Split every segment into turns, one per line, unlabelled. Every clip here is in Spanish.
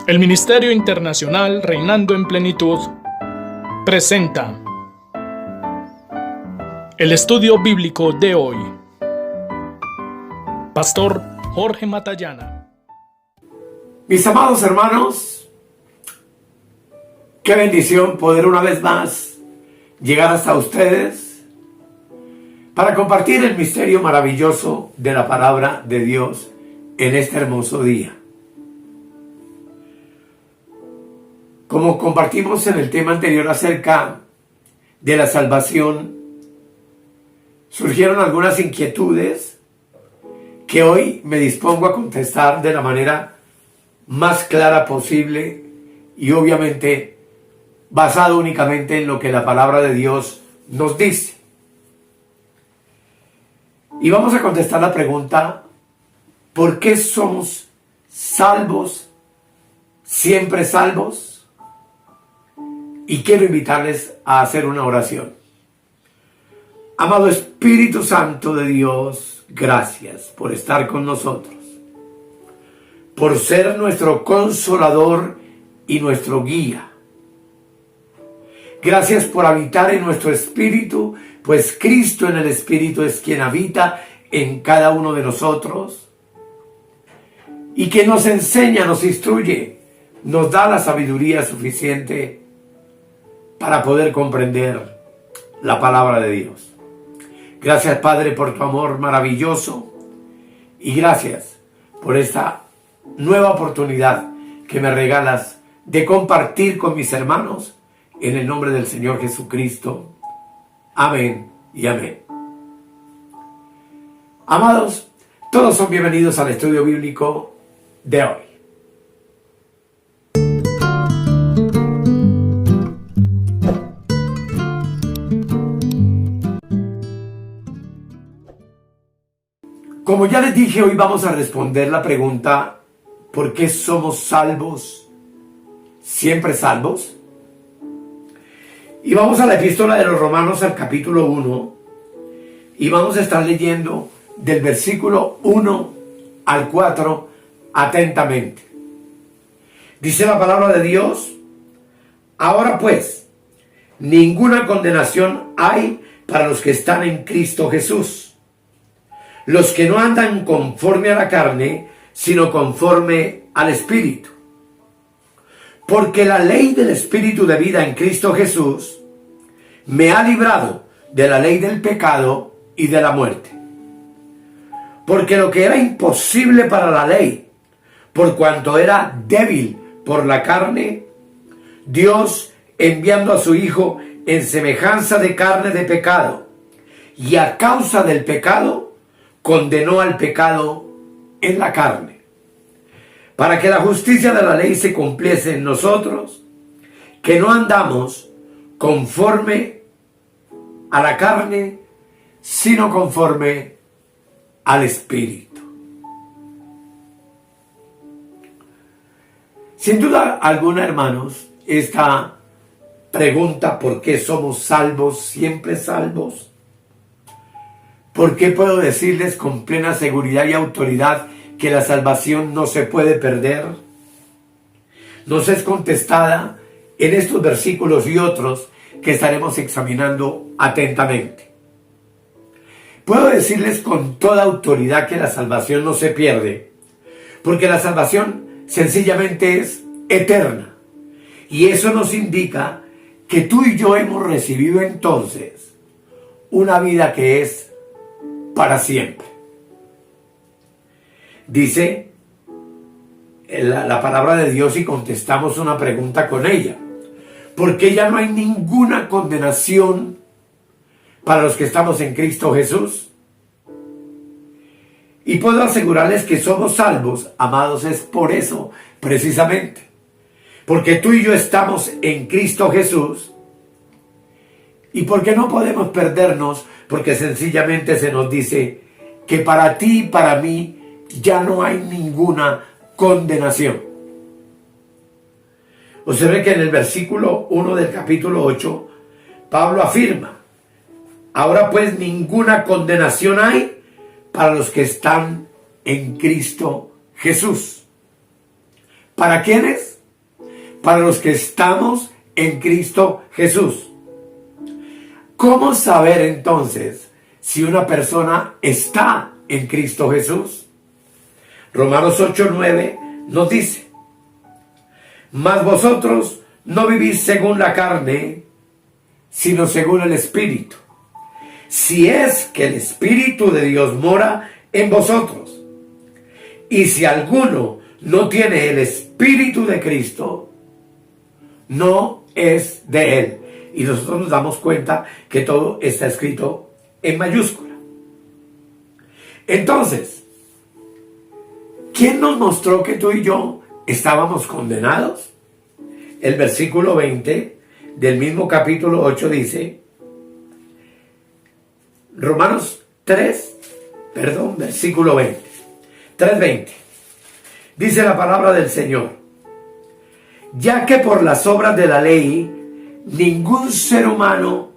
El Ministerio Internacional Reinando en Plenitud presenta el estudio bíblico de hoy. Pastor Jorge Matallana.
Mis amados hermanos, qué bendición poder una vez más llegar hasta ustedes para compartir el misterio maravilloso de la palabra de Dios en este hermoso día. Como compartimos en el tema anterior acerca de la salvación, surgieron algunas inquietudes que hoy me dispongo a contestar de la manera más clara posible y obviamente basado únicamente en lo que la palabra de Dios nos dice. Y vamos a contestar la pregunta: ¿por qué somos salvos, siempre salvos? Y quiero invitarles a hacer una oración. Amado Espíritu Santo de Dios, gracias por estar con nosotros, por ser nuestro consolador y nuestro guía. Gracias por habitar en nuestro espíritu, pues Cristo en el Espíritu es quien habita en cada uno de nosotros y que nos enseña, nos instruye, nos da la sabiduría suficiente para poder comprender la palabra de Dios. Gracias, Padre, por tu amor maravilloso y gracias por esta nueva oportunidad que me regalas de compartir con mis hermanos en el nombre del Señor Jesucristo. Amén y amén. Amados, todos son bienvenidos al estudio bíblico de hoy. Como ya les dije, hoy vamos a responder la pregunta: ¿por qué somos salvos, siempre salvos? Y vamos a la epístola de los Romanos, al capítulo 1, y vamos a estar leyendo del versículo 1 al 4 atentamente. Dice la palabra de Dios: ahora pues, ninguna condenación hay para los que están en Cristo Jesús, los que no andan conforme a la carne, sino conforme al Espíritu. Porque la ley del Espíritu de vida en Cristo Jesús me ha librado de la ley del pecado y de la muerte. Porque lo que era imposible para la ley, por cuanto era débil por la carne, Dios, enviando a su Hijo en semejanza de carne de pecado, y a causa del pecado, condenó al pecado en la carne, para que la justicia de la ley se cumpliese en nosotros, que no andamos conforme a la carne, sino conforme al Espíritu. Sin duda alguna, hermanos, esta pregunta: ¿por qué somos salvos, siempre salvos? ¿Por qué puedo decirles con plena seguridad y autoridad que la salvación no se puede perder? Nos es contestada en estos versículos y otros que estaremos examinando atentamente. Puedo decirles con toda autoridad que la salvación no se pierde, porque la salvación sencillamente es eterna. Y eso nos indica que tú y yo hemos recibido entonces una vida que es para siempre. Dice la palabra de Dios, y contestamos una pregunta con ella: porque ya no hay ninguna condenación para los que estamos en Cristo Jesús. Y puedo asegurarles que somos salvos, amados, es por eso precisamente, porque tú y yo estamos en Cristo Jesús. ¿Y por qué no podemos perdernos? Porque sencillamente se nos dice que para ti y para mí ya no hay ninguna condenación. Observe que en el versículo 1 del capítulo 8, Pablo afirma: ahora pues ninguna condenación hay para los que están en Cristo Jesús. ¿Para quiénes? para los que estamos en Cristo Jesús. ¿Cómo saber entonces si una persona está en Cristo Jesús? Romanos 8:9 nos dice: mas vosotros no vivís según la carne, sino según el Espíritu, si es que el Espíritu de Dios mora en vosotros. Y si alguno no tiene el Espíritu de Cristo, no es de él. Y nosotros nos damos cuenta que todo está escrito en mayúscula. Entonces, ¿quién nos mostró que tú y yo estábamos condenados? El versículo 20 del mismo capítulo 8 dice, versículo 20, 3:20, dice la palabra del Señor: ya que por las obras de la ley ningún ser humano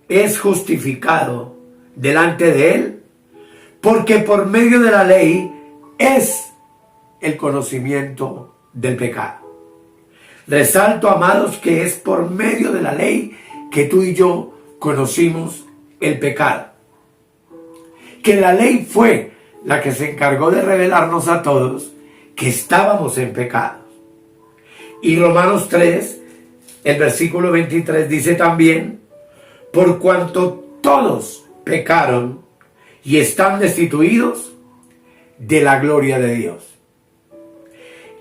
es justificado delante de él, porque por medio de la ley es el conocimiento del pecado. Resalto, amados, que es por medio de la ley que tú y yo conocimos el pecado. Que la ley fue la que se encargó de revelarnos a todos que estábamos en pecado. Y Romanos 3, el versículo 23 dice también: por cuanto todos pecaron y están destituidos de la gloria de Dios.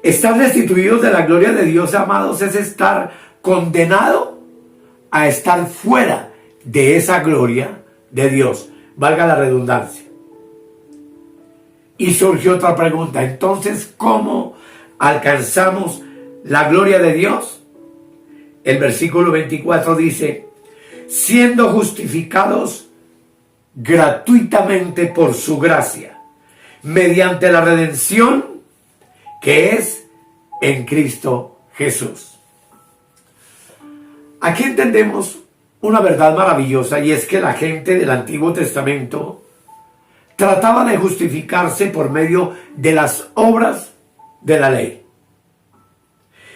Estar destituidos de la gloria de Dios, amados, es estar condenado a estar fuera de esa gloria de Dios, valga la redundancia. Y surgió otra pregunta: entonces, ¿cómo alcanzamos la gloria de Dios? El versículo 24 dice: siendo justificados gratuitamente por su gracia, mediante la redención que es en Cristo Jesús. Aquí entendemos una verdad maravillosa, y es que la gente del Antiguo Testamento trataba de justificarse por medio de las obras de la ley.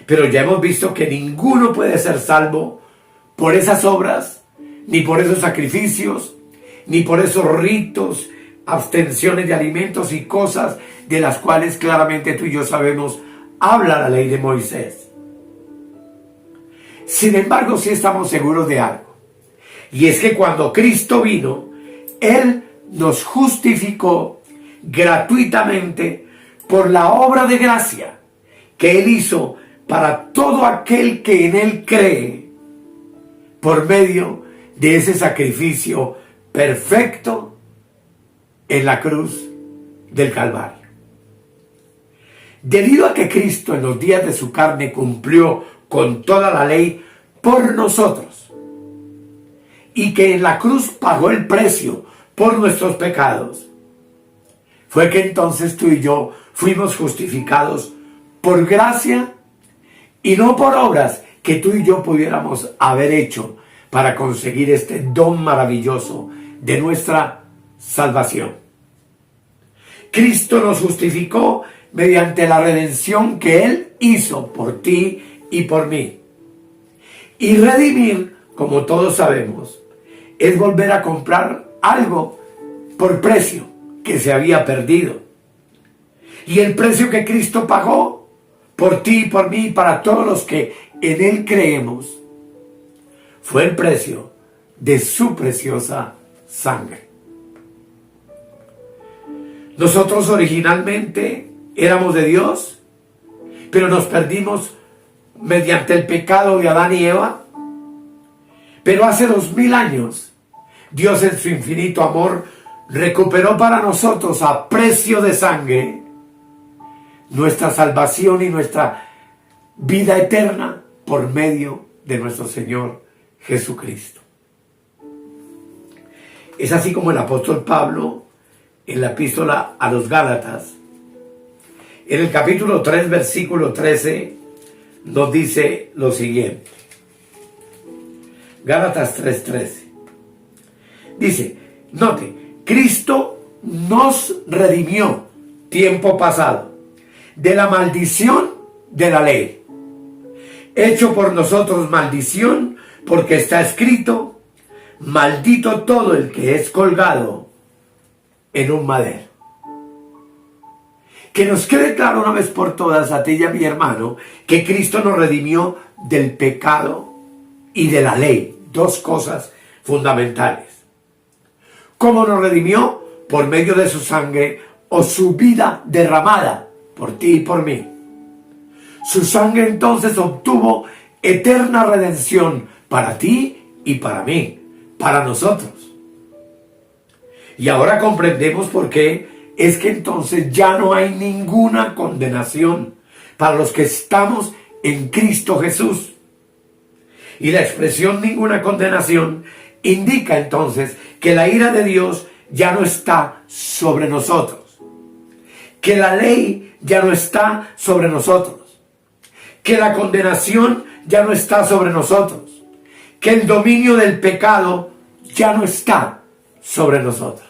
Pero ya hemos visto que ninguno puede ser salvo por esas obras, ni por esos sacrificios, ni por esos ritos, abstenciones de alimentos y cosas de las cuales claramente tú y yo sabemos habla la ley de Moisés. Sin embargo, sí estamos seguros de algo, y es que cuando Cristo vino, Él nos justificó gratuitamente por la obra de gracia que Él hizo para todo aquel que en Él cree, por medio de ese sacrificio perfecto en la cruz del Calvario. Debido a que Cristo en los días de su carne cumplió con toda la ley por nosotros, y que en la cruz pagó el precio por nuestros pecados, fue que entonces tú y yo fuimos justificados por gracia y no por obras que tú y yo pudiéramos haber hecho para conseguir este don maravilloso de nuestra salvación. Cristo nos justificó mediante la redención que Él hizo por ti y por mí. Y redimir, como todos sabemos, es volver a comprar algo por precio que se había perdido. Y el precio que Cristo pagó por ti y por mí y para todos los que en Él creemos fue el precio de su preciosa sangre. Nosotros originalmente éramos de Dios, pero nos perdimos mediante el pecado de Adán y Eva. Pero hace 2000 años, Dios en su infinito amor recuperó para nosotros a precio de sangre nuestra salvación y nuestra vida eterna por medio de nuestro Señor Jesucristo. Es así como el apóstol Pablo, en la epístola a los Gálatas, en el capítulo 3, versículo 13, nos dice lo siguiente. Gálatas 3:13. Dice, note, Cristo nos redimió tiempo pasado de la maldición de la ley, hecho por nosotros maldición, porque está escrito: maldito todo el que es colgado en un madero. Que nos quede claro una vez por todas, a ti y a mi hermano, que Cristo nos redimió del pecado y de la ley. Dos cosas fundamentales. ¿Cómo nos redimió? Por medio de su sangre o su vida derramada por ti y por mí. Su sangre entonces obtuvo eterna redención para ti y para mí, para nosotros. Y ahora comprendemos por qué es que entonces ya no hay ninguna condenación para los que estamos en Cristo Jesús. Y la expresión ninguna condenación indica entonces que la ira de Dios ya no está sobre nosotros, que la ley ya no está sobre nosotros, que la condenación ya no está sobre nosotros, que el dominio del pecado ya no está sobre nosotros.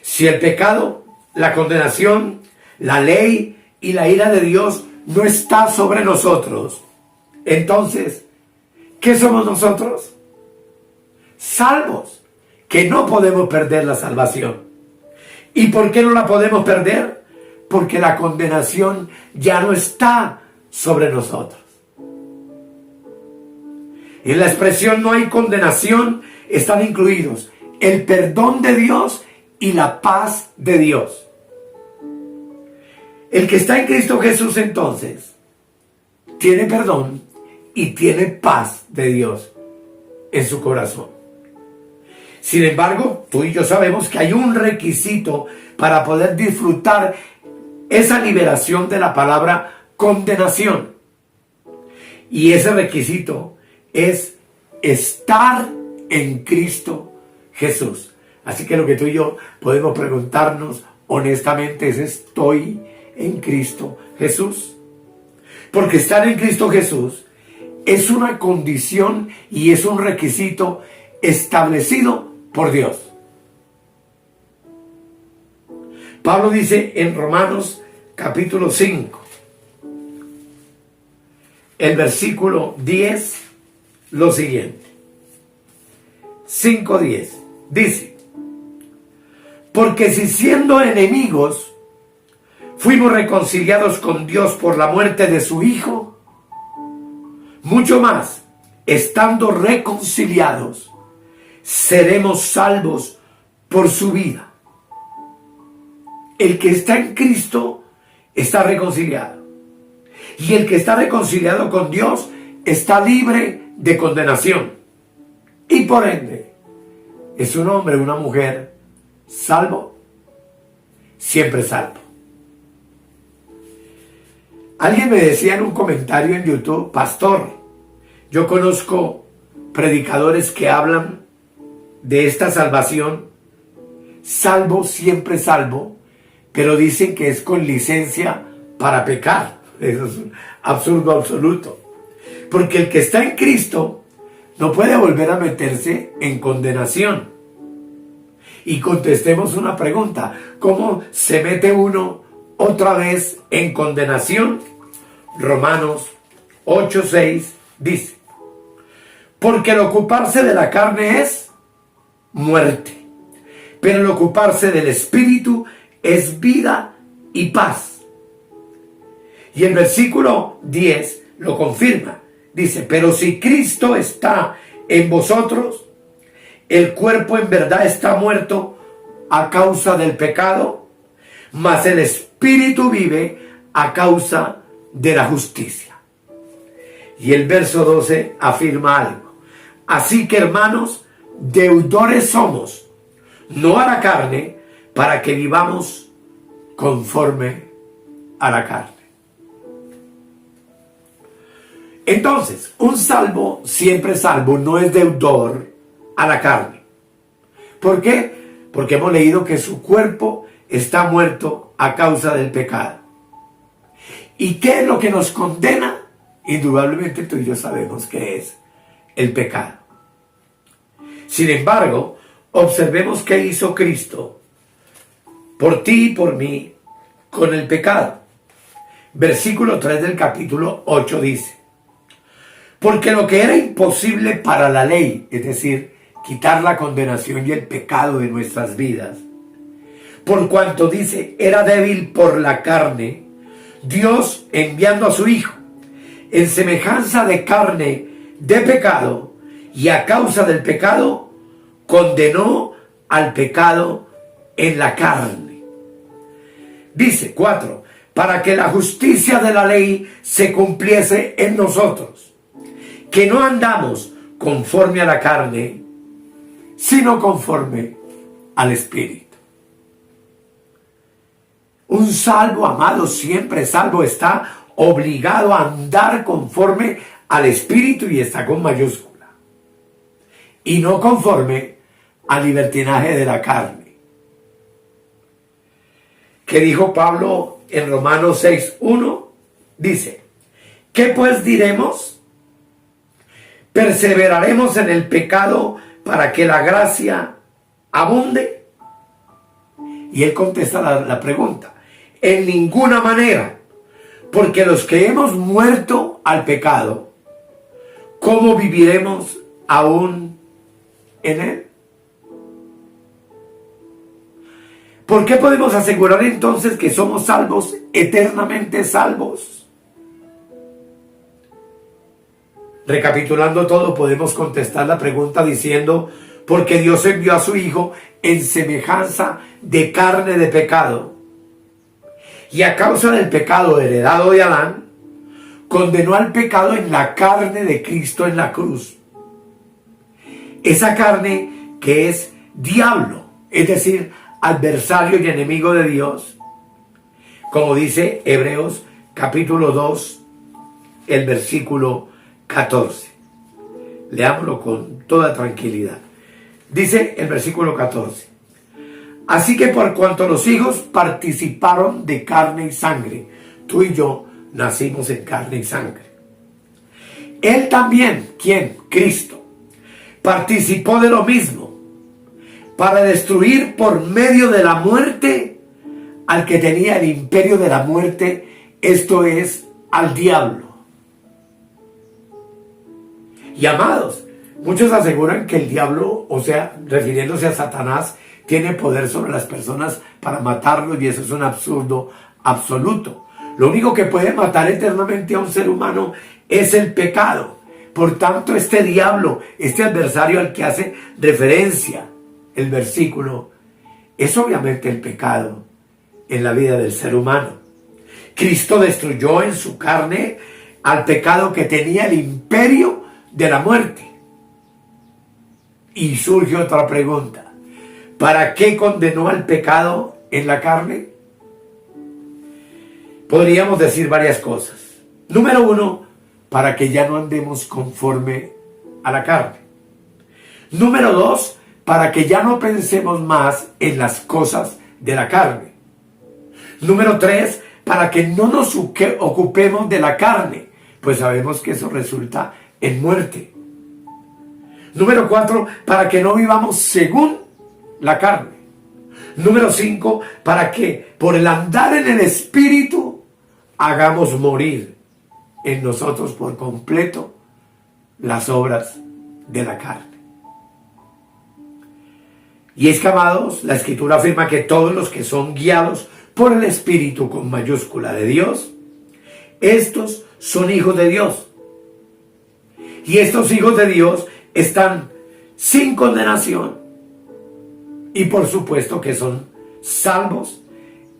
Si el pecado, la condenación, la ley y la ira de Dios no está sobre nosotros, entonces, ¿qué somos nosotros? Salvos, que no podemos perder la salvación. ¿Y por qué no la podemos perder? Porque la condenación ya no está sobre nosotros. En la expresión no hay condenación están incluidos el perdón de Dios y la paz de Dios. El que está en Cristo Jesús entonces tiene perdón y tiene paz de Dios en su corazón. Sin embargo, tú y yo sabemos que hay un requisito para poder disfrutar esa liberación de la palabra condenación. Y ese requisito es estar en Cristo Jesús. Así que lo que tú y yo podemos preguntarnos honestamente es: ¿estoy en Cristo Jesús? Porque estar en Cristo Jesús es una condición y es un requisito establecido por Dios. Pablo dice en Romanos capítulo 5, el versículo 10, lo siguiente. 5:10 dice: porque si siendo enemigos fuimos reconciliados con Dios por la muerte de su Hijo, mucho más, estando reconciliados, seremos salvos por su vida. El que está en Cristo está reconciliado. Y el que está reconciliado con Dios está libre de condenación. Y por ende, es un hombre o una mujer salvo, siempre salvo. Alguien me decía en un comentario en YouTube: pastor, yo conozco predicadores que hablan de esta salvación, salvo, siempre salvo, pero dicen que es con licencia para pecar. Eso es un absurdo absoluto. Porque el que está en Cristo no puede volver a meterse en condenación. Y contestemos una pregunta: ¿cómo se mete uno otra vez en condenación? Romanos 8:6 dice: porque el ocuparse de la carne es muerte, pero el ocuparse del Espíritu es vida y paz. Y el versículo 10 lo confirma. Dice: pero si Cristo está en vosotros, el cuerpo en verdad está muerto a causa del pecado, mas el Espíritu vive a causa de la justicia. Y el verso 12 afirma algo: así que, hermanos, deudores somos, no a la carne, para que vivamos conforme a la carne. Entonces, un salvo, siempre salvo, no es deudor a la carne. ¿Por qué? Porque hemos leído que su cuerpo está muerto a causa del pecado. ¿Y qué es lo que nos condena? Indudablemente tú y yo sabemos que es el pecado. Sin embargo, observemos qué hizo Cristo por ti y por mí con el pecado. Versículo 3 del capítulo 8 dice: porque lo que era imposible para la ley, es decir, quitar la condenación y el pecado de nuestras vidas, por cuanto dice, era débil por la carne, Dios, enviando a su Hijo, en semejanza de carne de pecado, y a causa del pecado, condenó al pecado en la carne. Dice 4, para que la justicia de la ley se cumpliese en nosotros, que no andamos conforme a la carne, sino conforme al Espíritu. Un salvo, amado, siempre salvo, está obligado a andar conforme al Espíritu, y está con mayúscula, y no conforme al libertinaje de la carne. ¿Qué dijo Pablo en Romanos 6:1? Dice: ¿qué pues diremos? ¿Perseveraremos en el pecado para que la gracia abunde? Y él contesta la pregunta: en ninguna manera, porque los que hemos muerto al pecado, ¿cómo viviremos aún en él? ¿Por qué podemos asegurar entonces que somos salvos, eternamente salvos? Recapitulando todo, podemos contestar la pregunta diciendo: porque Dios envió a su Hijo en semejanza de carne de pecado, y a causa del pecado heredado de Adán, condenó al pecado en la carne de Cristo en la cruz. Esa carne que es diablo, es decir, adversario y enemigo de Dios, como dice Hebreos capítulo 2, el versículo 14. Leámoslo con toda tranquilidad. Dice el versículo 14: así que por cuanto los hijos participaron de carne y sangre, tú y yo nacimos en carne y sangre, él también, ¿quién? Cristo, participó de lo mismo, para destruir por medio de la muerte al que tenía el imperio de la muerte, esto es, al diablo. Y amados, muchos aseguran que el diablo, o sea, refiriéndose a Satanás, tiene poder sobre las personas para matarlos, y eso es un absurdo absoluto. Lo único que puede matar eternamente a un ser humano es el pecado. Por tanto, este diablo, este adversario al que hace referencia el versículo, es obviamente el pecado en la vida del ser humano. Cristo destruyó en su carne al pecado que tenía el imperio de la muerte. Y surge otra pregunta: ¿para qué condenó al pecado en la carne? Podríamos decir varias cosas. Número 1, para que ya no andemos conforme a la carne. Número 2, para que ya no pensemos más en las cosas de la carne. Número 3, para que no nos ocupemos de la carne, pues sabemos que eso resulta en muerte. Número 4, para que no vivamos según la carne. Número 5, para que por el andar en el Espíritu hagamos morir en nosotros por completo las obras de la carne. Y es que, amados, la Escritura afirma que todos los que son guiados por el Espíritu con mayúscula de Dios, estos son hijos de Dios. Y estos hijos de Dios están sin condenación, y por supuesto que son salvos,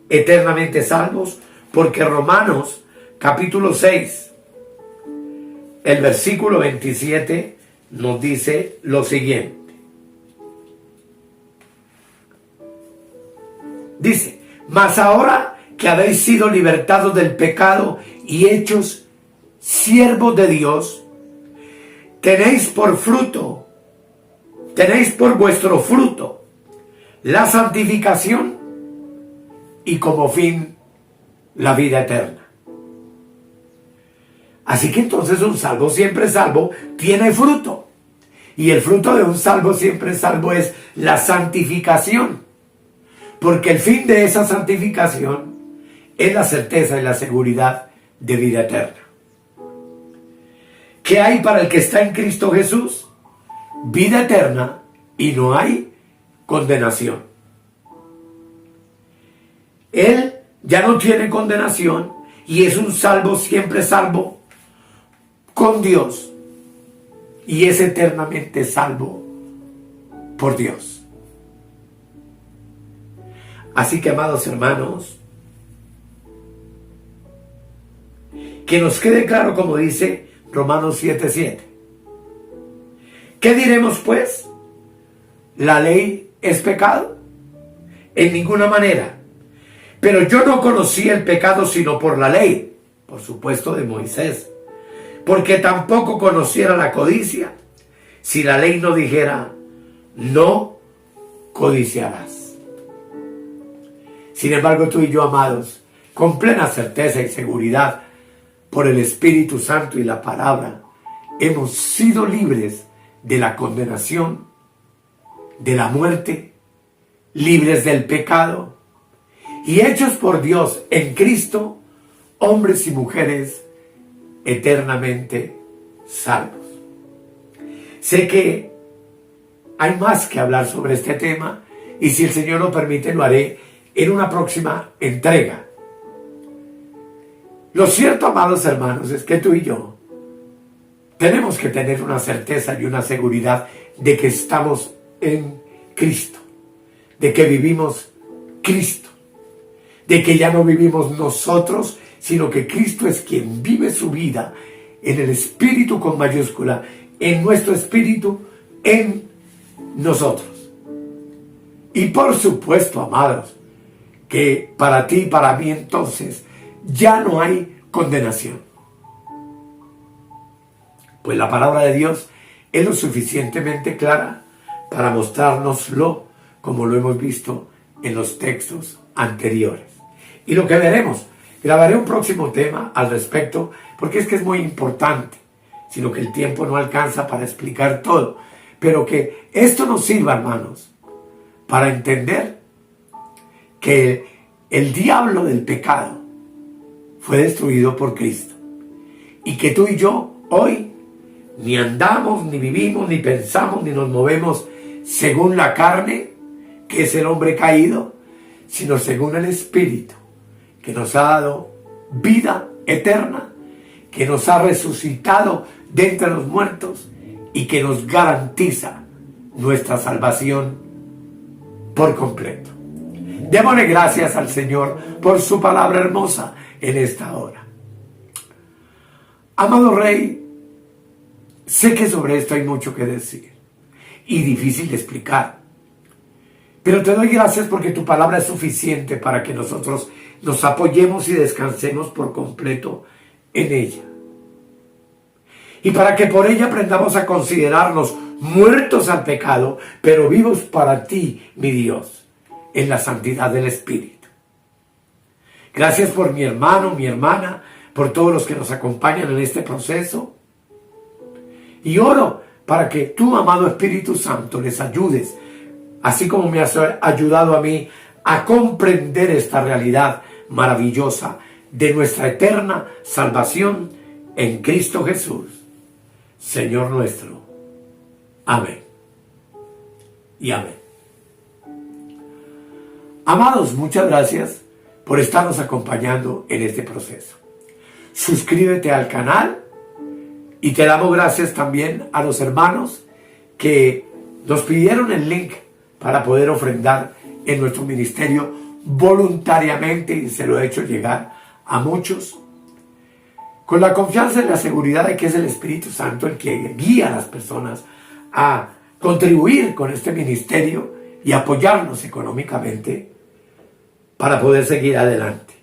eternamente salvos, porque Romanos capítulo 6, el versículo 27 nos dice lo siguiente. Dice: mas ahora que habéis sido libertados del pecado y hechos siervos de Dios, tenéis por vuestro fruto la santificación, y como fin la vida eterna. Así que entonces un salvo siempre salvo tiene fruto, y el fruto de un salvo siempre salvo es la santificación, porque el fin de esa santificación es la certeza y la seguridad de vida eterna. ¿Qué hay para el que está en Cristo Jesús? Vida eterna, y no hay condenación. Él ya no tiene condenación y es un salvo, siempre salvo con Dios, y es eternamente salvo por Dios. Así que, amados hermanos, que nos quede claro, como dice Romanos 7:7. ¿Qué diremos pues? ¿La ley es pecado? En ninguna manera. Pero yo no conocí el pecado sino por la ley, por supuesto de Moisés, porque tampoco conociera la codicia si la ley no dijera, no codiciarás. Sin embargo, tú y yo, amados, con plena certeza y seguridad, por el Espíritu Santo y la palabra, hemos sido libres de la condenación, de la muerte, libres del pecado, y hechos por Dios en Cristo, hombres y mujeres eternamente salvos. Sé que hay más que hablar sobre este tema, y si el Señor lo permite, lo haré en una próxima entrega. Lo cierto, amados hermanos, es que tú y yo tenemos que tener una certeza y una seguridad de que estamos en Cristo, de que vivimos Cristo, de que ya no vivimos nosotros, sino que Cristo es quien vive su vida en el Espíritu con mayúscula, en nuestro espíritu, en nosotros. Y por supuesto, amados, que para ti y para mí entonces ya no hay condenación. Pues la palabra de Dios es lo suficientemente clara para mostrárnoslo, como lo hemos visto en los textos anteriores. Y lo que veremos, grabaré un próximo tema al respecto, porque es que es muy importante, sino que el tiempo no alcanza para explicar todo. Pero que esto nos sirva, hermanos, para entender que el diablo del pecado fue destruido por Cristo. Y que tú y yo hoy ni andamos, ni vivimos, ni pensamos, ni nos movemos según la carne, que es el hombre caído, sino según el Espíritu, que nos ha dado vida eterna, que nos ha resucitado de entre los muertos y que nos garantiza nuestra salvación por completo. Démosle gracias al Señor por su palabra hermosa en esta hora. Amado Rey, sé que sobre esto hay mucho que decir y difícil de explicar, pero te doy gracias porque tu palabra es suficiente para que nosotros nos apoyemos y descansemos por completo en ella. Y para que por ella aprendamos a considerarnos muertos al pecado, pero vivos para ti, mi Dios, en la santidad del Espíritu. Gracias por mi hermano, mi hermana, por todos los que nos acompañan en este proceso. Y oro para que tú, amado Espíritu Santo, les ayudes, así como me has ayudado a mí, a comprender esta realidad maravillosa de nuestra eterna salvación en Cristo Jesús, Señor nuestro. Amén. Y amén. Amados, muchas gracias por estarnos acompañando en este proceso. Suscríbete al canal y te damos gracias también a los hermanos que nos pidieron el link para poder ofrendar en nuestro ministerio voluntariamente, y se lo he hecho llegar a muchos, con la confianza y la seguridad de que es el Espíritu Santo el que guía a las personas a contribuir con este ministerio y apoyarnos económicamente para poder seguir adelante.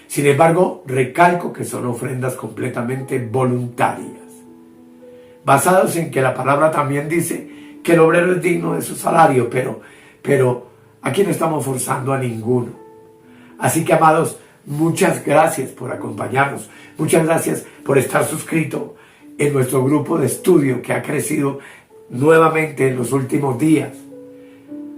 Sin embargo, recalco que son ofrendas completamente voluntarias, basadas en que la palabra también dice que el obrero es digno de su salario, pero aquí no estamos forzando a ninguno. Así que, amados, muchas gracias por acompañarnos, muchas gracias por estar suscrito en nuestro grupo de estudio que ha crecido nuevamente en los últimos días.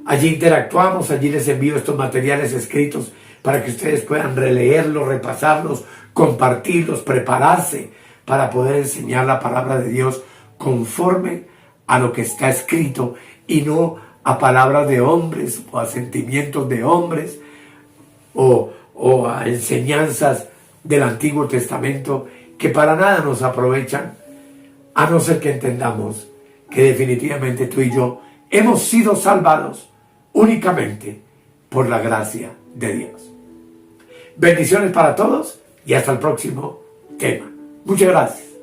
Allí interactuamos, allí les envío estos materiales escritos para que ustedes puedan releerlos, repasarlos, compartirlos, prepararse para poder enseñar la palabra de Dios conforme a lo que está escrito y no a palabras de hombres o a sentimientos de hombres o a enseñanzas del Antiguo Testamento que para nada nos aprovechan, a no ser que entendamos que definitivamente tú y yo hemos sido salvados únicamente por la gracia de Dios. Bendiciones para todos y hasta el próximo tema. Muchas gracias.